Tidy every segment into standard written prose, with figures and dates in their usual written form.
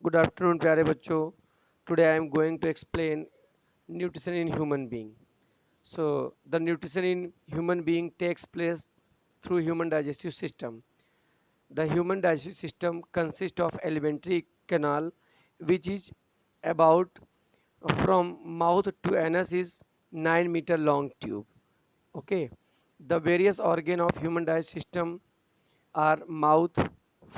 Good afternoon प्यारे बच्चों. Today I am going to explain nutrition in human being. So the nutrition in human being takes place through human digestive system. The human digestive system consists of alimentary canal, which is about from mouth to anus is 9-meter long tube. Okay, the various organ of human digestive system are mouth,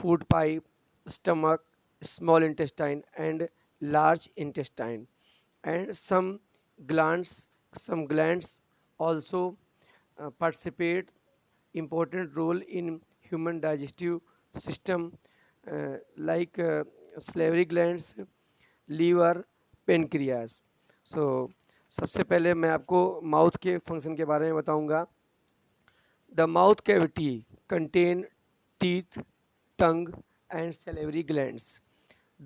food pipe, stomach, small intestine, and large intestine. And some glands also participate important role in human digestive system, like salivary glands, liver, pancreas. So सबसे पहले मैं आपको mouth के function के बारे में बताऊंगा. The mouth cavity contain teeth, tongue, and salivary glands.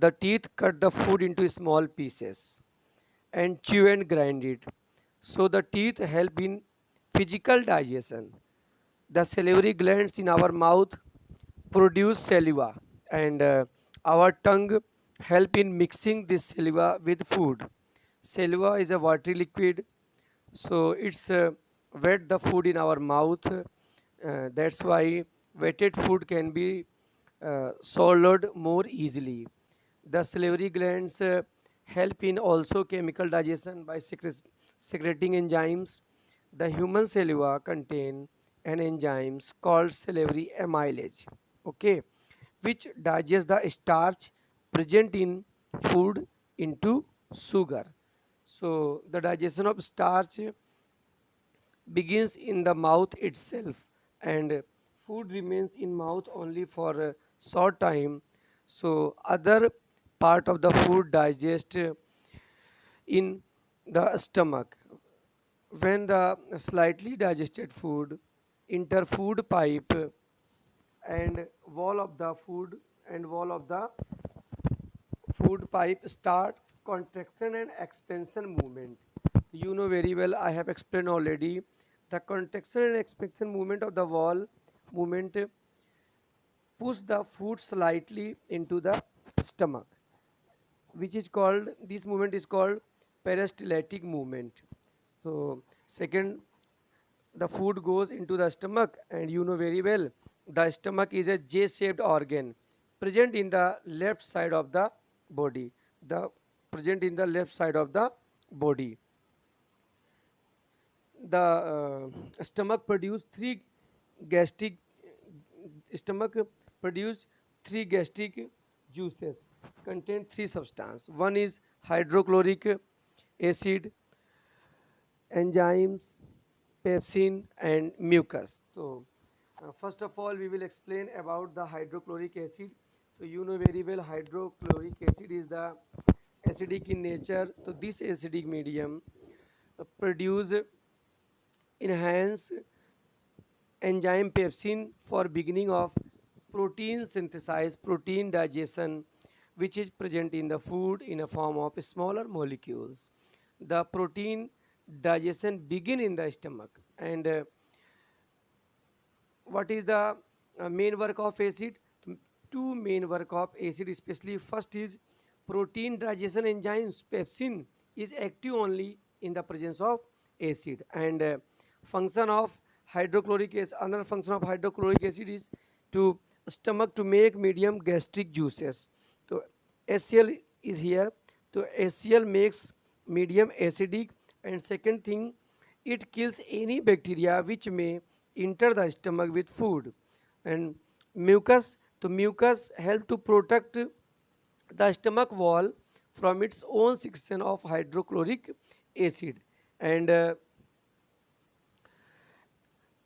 The teeth cut the food into small pieces and chew and grind it. So the teeth help in physical digestion. The salivary glands in our mouth produce saliva, and our tongue help in mixing this saliva with food. Saliva is a watery liquid, so it's wet the food in our mouth. That's why wetted food can be swallowed more easily. The salivary glands help in also chemical digestion by secreting enzymes. The human saliva contain an enzyme called salivary amylase, okay, which digests the starch present in food into sugar. So the digestion of starch begins in the mouth itself, and food remains in mouth only for a short time. So other part of the food digest in the stomach. When the slightly digested food enter food pipe and wall of the food and wall of the food pipe start contraction and expansion movement. You know very well, I have explained already. The contraction and expansion movement of the wall movement push the food slightly into the stomach, which is called, this movement is called peristaltic movement. So second, the food goes into the stomach, and you know very well, the stomach is a J-shaped organ present in the left side of the body. The present in the left side of the body. The stomach produce three gastric stomach produce three gastric juices contain three substance. One is hydrochloric acid, enzymes, pepsin, and mucus. So first of all we will explain about the hydrochloric acid. So you know very well, hydrochloric acid is the acidic in nature. So this acidic medium produce enhance enzyme pepsin for beginning of protein synthesis, protein digestion, which is present in the food in a form of smaller molecules. The protein digestion begin in the stomach. And what is the main work of acid? Two main work of acid, especially first is protein digestion enzymes. Pepsin is active only in the presence of acid, and function of hydrochloric acid, another function of hydrochloric acid is to stomach to make medium gastric juices. So HCl is here. So HCl makes medium acidic, and second thing, it kills any bacteria which may enter the stomach with food. And mucus, the mucus help to protect the stomach wall from its own secretion of hydrochloric acid. And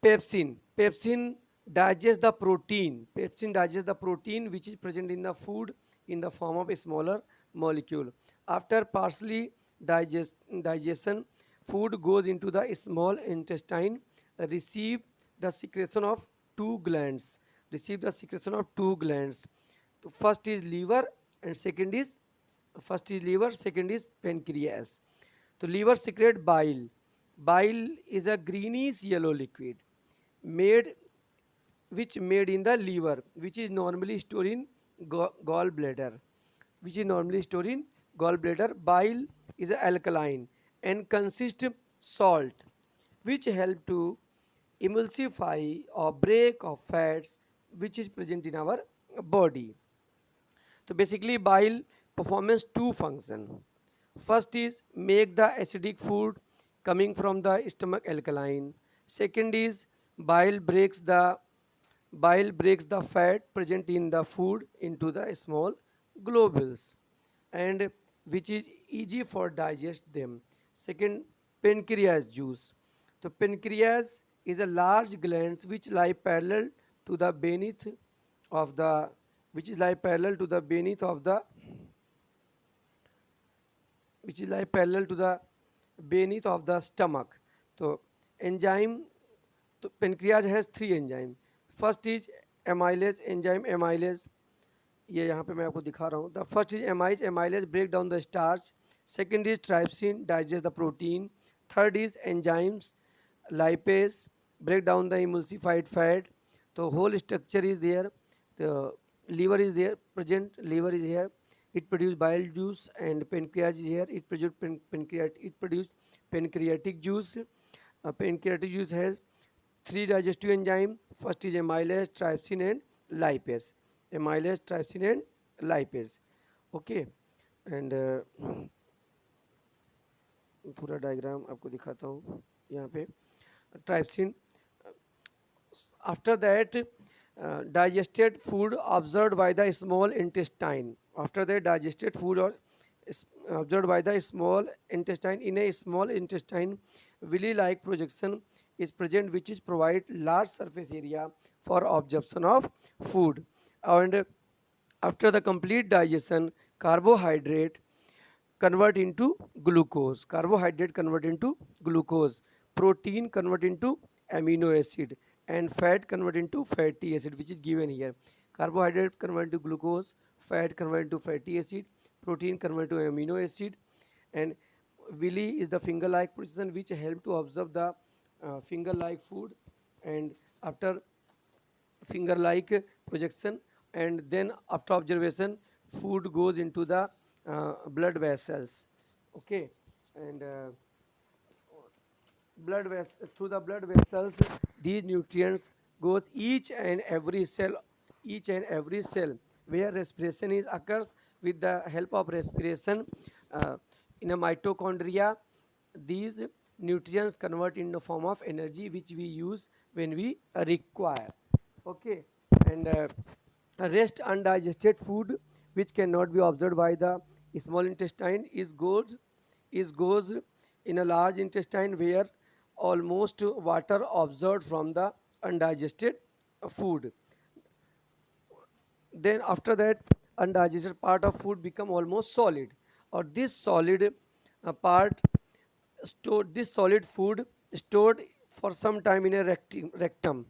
pepsin digests the protein. Pepsin digests the protein which is present in the food in the form of a smaller molecule. After partially digestion, food goes into the small intestine, receive the secretion of two glands. Receive the secretion of two glands. So first is liver, and second is pancreas. So liver secrete bile. Bile is a greenish yellow liquid made which made in the liver, which is normally stored in gallbladder. which is normally stored in gallbladder. Bile is alkaline and consists salt, which help to emulsify or break of fats which is present in our body. So basically bile performs two function. First is make the acidic food coming from the stomach alkaline. Second is bile breaks the bile breaks the fat present in the food into the small globules and which is easy for digest them. Second, pancreas juice. So pancreas is a large gland which lie parallel to the beneath of the which is lie parallel to the beneath of the which is lie parallel to the beneath of the stomach. So enzyme, तो pancreas has three enzyme. First is amylase enzyme amylase. ये यहाँ पे मैं आपको दिखा रहा हूँ. The first is amylase break down the starch. Second is trypsin digest the protein. Third is enzymes lipase break down the emulsified fat. The whole structure is there. The liver is there present. Liver is here. It produces bile juice and pancreas is here. It produces pancreatic juice. Pancreatic juice has three digestive enzyme. First is amylase, trypsin and lipase. Amylase, trypsin and lipase. Okay, and पूरा diagram आपको दिखाता हूँ यहाँ पे. Trypsin. After that, digested food observed by the small intestine. After that, digested food or observed by the small intestine. In a small intestine, villi-like projection is present, which is provide large surface area for absorption of food. And after the complete digestion, carbohydrate convert into glucose. Carbohydrate convert into glucose. Protein convert into amino acid and fat convert into fatty acid, which is given here. Carbohydrate convert into glucose, fat convert into fatty acid, protein convert to amino acid, and villi is the finger-like position which help to absorb the finger-like food. And after finger-like projection, and then after observation, food goes into the blood vessels. Okay, and through the blood vessels these nutrients goes each and every cell where respiration is occurs. With the help of respiration in a mitochondria, these nutrients convert in the form of energy which we use when we require. Okay, and rest undigested food which cannot be absorbed by the small intestine is goes in a large intestine where almost water absorbed from the undigested food. Then after that, undigested part of food become almost solid, or this solid part stored, this solid food stored for some time in a rectum,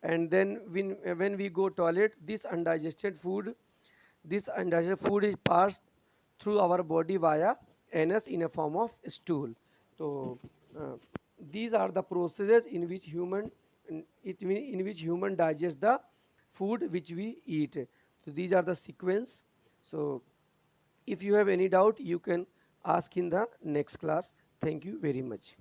and then when we go toilet, this undigested food is passed through our body via anus in a form of stool. So these are the processes in which human digest the food which we eat. So these are the sequence. So if you have any doubt, you can ask in the next class. Thank you very much.